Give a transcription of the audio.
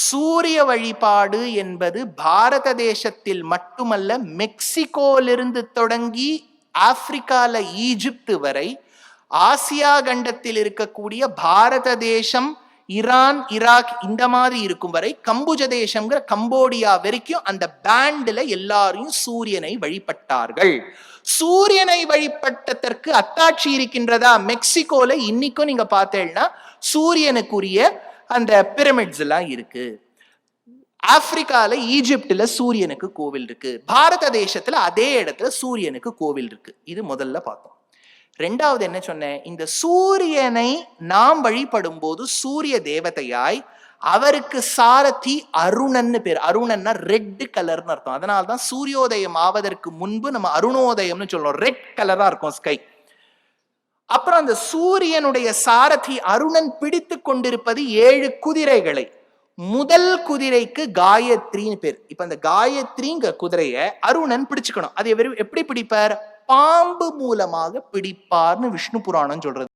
சூரிய வழிபாடு என்பது பாரத தேசத்தில் மட்டுமல்ல, மெக்சிகோலிருந்து தொடங்கி ஆப்பிரிக்கால ஈஜிப்து வரை, ஆசியா கண்டத்தில் இருக்கக்கூடிய பாரத தேசம், ஈரான், ஈராக் இந்த மாதிரி இருக்கும் வரை, கம்புஜ தேசம்ங்கிற கம்போடியா வரைக்கும் அந்த பேண்ட்ல எல்லாரும் சூரியனை வழிபட்டார்கள். சூரியனை வழிபட்டதற்கு அத்தாட்சி இருக்கின்றதா? மெக்சிகோல இன்னைக்கும் நீங்க பார்த்தேன்னா சூரியனுக்குரிய அந்த பிரமிட்ஸ் எல்லாம் இருக்கு. ஆப்பிரிக்கால ஈஜிப்ட்ல சூரியனுக்கு கோவில் இருக்கு. பாரத தேசத்துல அதே இடத்துல சூரியனுக்கு கோவில் இருக்கு. இது முதல்ல பார்த்தோம். ரெண்டாவது என்ன சொன்னேன்? இந்த சூரியனை நாம் வழிபடும் போது சூரிய தேவதையாய் அவருக்கு சாரதி அருணன்னு பேர். அருணன்னா ரெட் கலர்னு அர்த்தம். அதனால்தான் சூரியோதயம் ஆவதற்கு முன்பு நம்ம அருணோதயம்னு சொல்றோம். ரெட் கலரா இருக்கும் ஸ்கை. அப்புறம் அந்த சூரியனுடைய சாரதி அருணன் பிடித்து கொண்டிருப்பது 7 குதிரைகளை. முதல் குதிரைக்கு காயத்ரின்னு பேர். இப்ப அந்த காயத்ரிங்க குதிரைய அருணன் பிடிச்சுக்கணும். அது எப்படி பிடிப்பார்? பாம்பு மூலமாக பிடிப்பார்னு விஷ்ணு புராணம் சொல்றது.